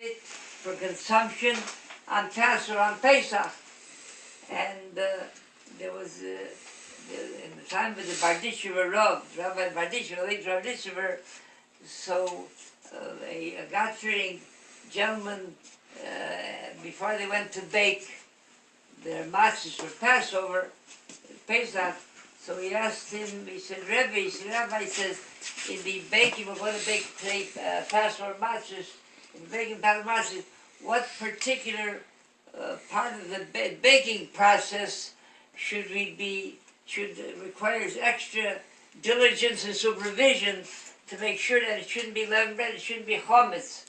For consumption on Passover, on Pesach. And there was, in the time of the Bardishever Rav, Rabbi Bardishever, late Rabbi Bardishever, so a God-fearing gentleman, before they went to bake their matzahs for Passover, Pesach, so he asked him, he said, Rabbi, he says, in the baking, we're going to bake today Passover matzahs, in baking Passover matzahs, what particular part of the baking process requires extra diligence and supervision to make sure that it shouldn't be leavened bread, it shouldn't be chametz.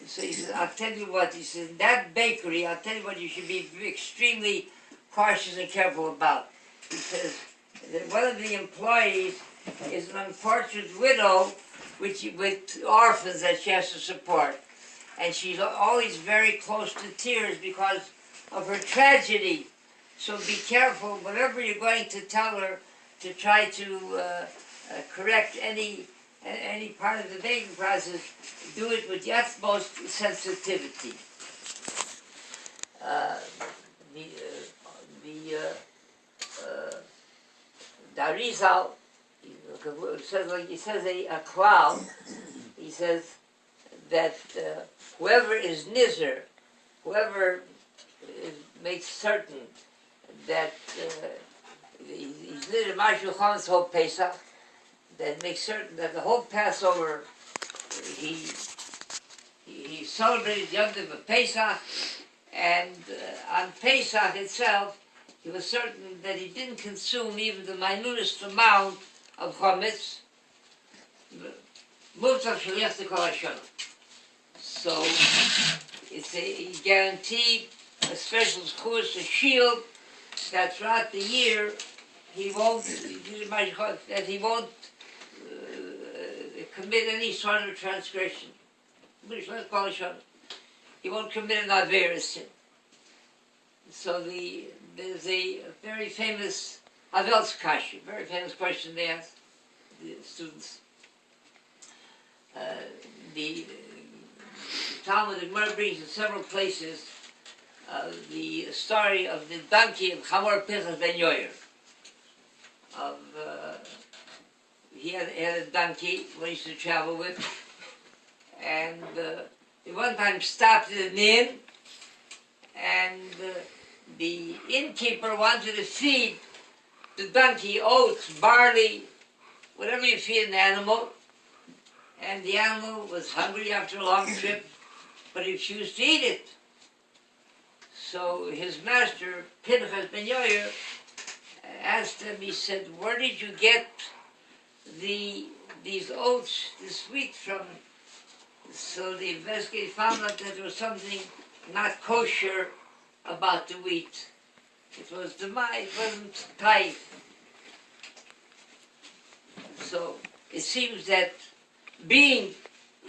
So he says, I'll tell you what, he says, in that bakery, I'll tell you what you should be extremely cautious and careful about. He says that one of the employees is an unfortunate widow with orphans that she has to support. And she's always very close to tears because of her tragedy. So be careful, whatever you're going to tell her, to try to correct any part of the baking process, do it with the utmost sensitivity. The Arizal, he says a cloud, he says that whoever is nizer, whoever makes certain that he's nizer Mashu Chametz whole Pesach, that makes certain that the whole Passover he celebrated Yom Tov of Pesach, and on Pesach itself he was certain that he didn't consume even the minutest amount of chametz. So he guaranteed a special course, a shield, that throughout the year he won't commit any sort of transgression. He won't commit an avera sin. So there's a very famous Havel's Kasha, very famous question they ask the students. The Talmud, the Gemara brings in several places the story of the donkey of Hamor Pinchas ben Yoyer. He had a donkey he used to travel with, and he one time stopped at an inn, and the innkeeper wanted to feed the donkey oats, barley, whatever you feed an animal, and the animal was hungry after a long trip, but he refused to eat it. So his master, Pinchas ben Yoyer, asked him, he said, where did you get these oats, this wheat from? So the investigator found out that there was something not kosher about the wheat. It wasn't tight. So it seems that being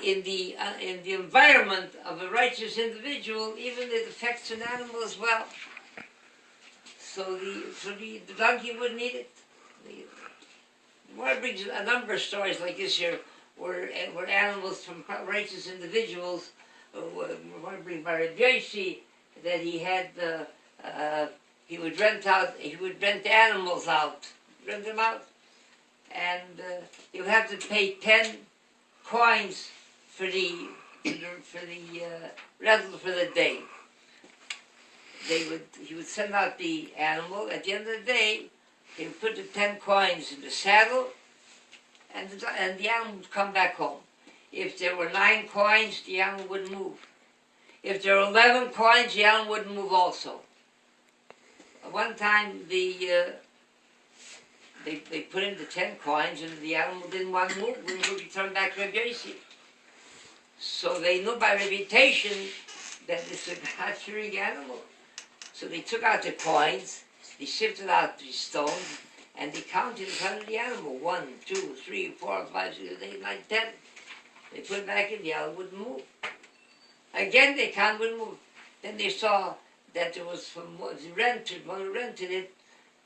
in the environment of a righteous individual, even it affects an animal as well. So the donkey wouldn't eat it. The Gemara brings a number of stories like this here, where animals from righteous individuals, one brings by Rabbi that he had he would rent animals out, rent them out, and he would have to pay 10 coins for the rental for the day. He would send out the animal. At the end of the day, he would put the 10 coins in the saddle, and the animal would come back home. If there were 9 coins, the animal wouldn't move. If there were 11 coins, the animal wouldn't move also. One time, they put in the 10 coins, and the animal didn't want to move, wouldn't return back to Rabbi Yossi. So they knew by reputation that this is a God-fearing animal. So they took out the coins, they sifted out the stones, and they counted in front of the animal. 1, 2, 3, 4, 5, 6, 7, 8, 9, 10. They put it back in, the animal wouldn't move. Again, they wouldn't move. Then they saw that there was when who rented it,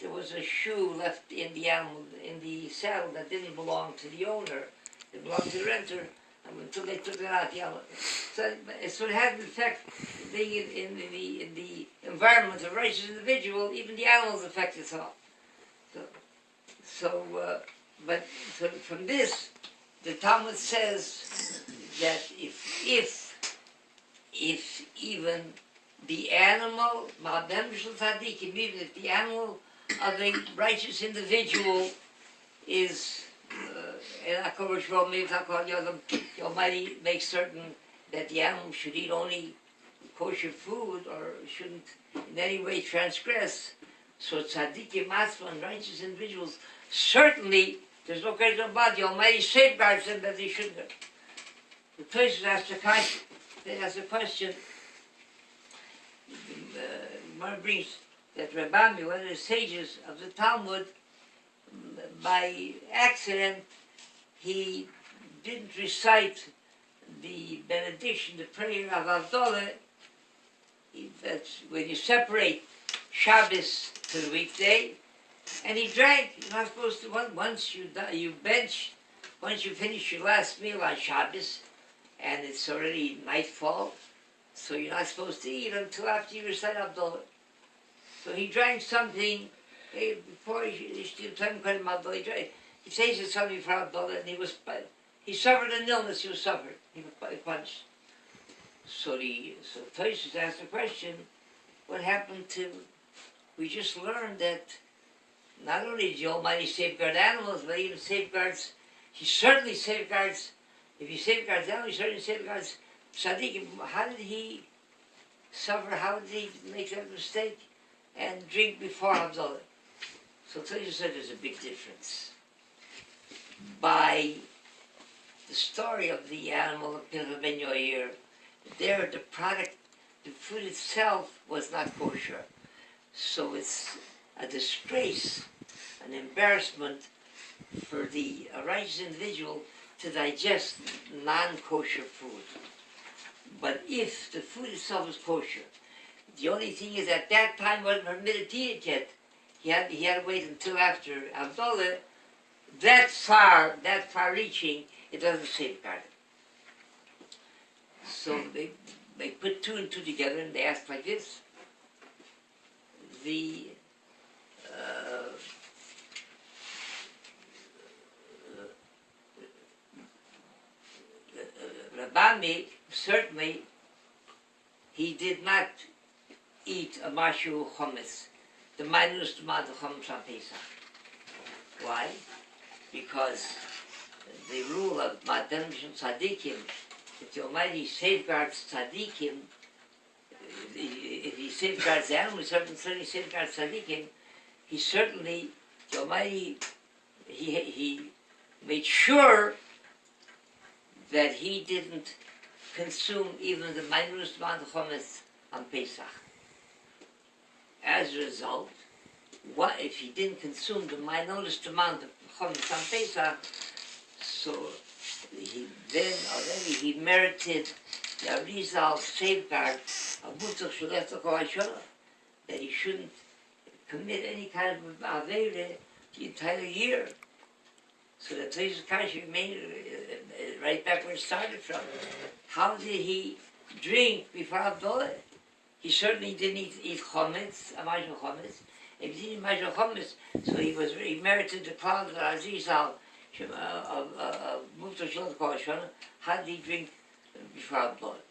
there was a shoe left in the animal, in the saddle that didn't belong to the owner. It belonged to the renter. And until they took it out. So it had an effect in the environment of a righteous individual. Even the animals affect it all. So from this, the Talmud says that if even the animal, even if the animal of a righteous individual is, the Almighty makes certain that the animal should eat only kosher food or shouldn't in any way transgress. So tzaddikim, and righteous individuals, certainly, there's no question about it, the Almighty safeguards them that they shouldn't. The person asked a question. One brings that Rabbami, one of the sages of the Talmud, by accident, he didn't recite the benediction, the prayer of Havdalah. That's when you separate Shabbos to the weekday, and he drank. You're not supposed to. Once you bench, once you finish your last meal on Shabbos, and it's already nightfall, so you're not supposed to eat until after you recite Havdalah. So he drank something before he tasted something for Havdalah, and he suffered an illness. He suffered. He was punched. So Tosfos asked the question: what happened to? We just learned that not only does the Almighty safeguard animals, but even safeguards. He certainly safeguards. If he safeguards animals, he certainly safeguards tzaddikim. How did he suffer? How did he make that mistake and drink before Havdalah? So Tosfos said there's a big difference. By the story of the animal of Pinchas ben Yair, there the product, the food itself was not kosher. So it's a disgrace, an embarrassment for the righteous individual to digest non-kosher food. But if the food itself is kosher, the only thing is at that time wasn't permitted to eat it yet. He had to wait until after Havdalah. That far-reaching, it doesn't safeguard it. So they put two and two together and they asked like this. The Rabbami, certainly, he did not eat a mashu chometz, the minus amount of chometz on Pesach. Why? Because the rule of Matem Tzadikim, if the Almighty safeguards Tzadikim, if he safeguards the animals, certainly safeguards Tzadikim, he certainly, the Almighty, he made sure that he didn't consume even the minutest amount of chometz on Pesach. As a result, what if he didn't consume the minutest amount of chometz on Pesach? So he merited the Arizal safeguard of mutzach shlit, that he shouldn't commit any kind of avera the entire year. So the Tosfos Kasha remained right back where it started from. How did he drink before Havdalah? He certainly didn't eat chometz, a mashal chometz. If he didn't eat mashal chometz, so he merited the cloud of Azizal of mutzach shlit. How did he drink before Havdalah?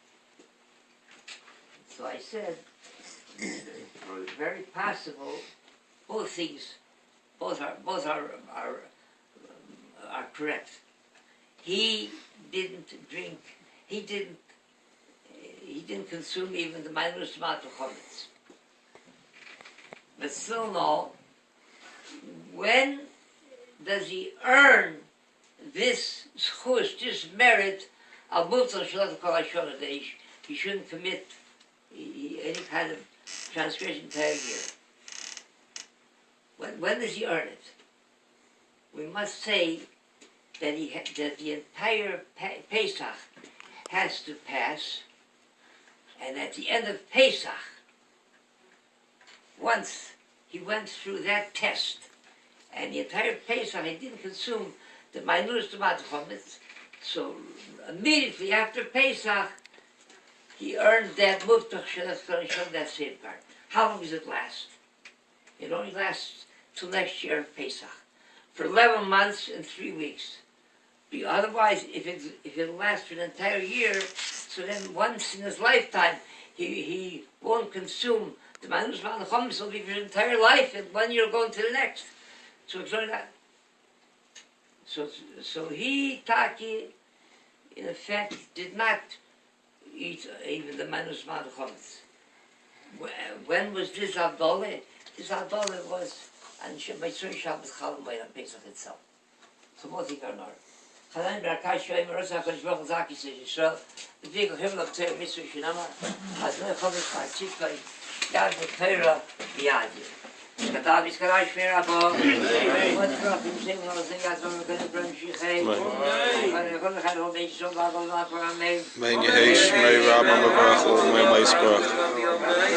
So I said, very possible. Both things, both are correct. He didn't drink. He didn't consume even the minutest amount of chometz. But still, no. When does he earn this zchus, this merit of mutzach shlit that he shouldn't commit any kind of transgression entire year? When does he earn it? We must say that that the entire Pesach has to pass, and at the end of Pesach, once he went through that test, and the entire Pesach he didn't consume the minutest amount of chometz, So immediately after Pesach, he earned that muftach shel that safeguard. How long does it last? It only lasts till next year Pesach, for 11 months and 3 weeks. Otherwise, if it lasts for an entire year, so then once in his lifetime, he won't consume the manus malachom. Will be for his entire life, and 1 year going to the next. So it's only that. So he, Taki, in effect, did not eat even the manus malachom. When was this Abdullah? This Abdullah was on Shabbos Chalam by Pesach itself. So what he got now? Chalan Barakash Shoyim Rosa Kodesh Baruch Zaki says Yisrael. The vehicle Himmel of Torah Mitzvah Shinama has no chodesh Chachitkai Yad Torah Biyadi. כתב יזכרה שמיר הבא, עוד פרחים שימו לזה יעזור וכאלה פרם שיחי, וכל אחד הוא בין שום ועגול ועקור אמן. Mein Yehesh, Mei Rabban Baruch, Mei Meis Baruch.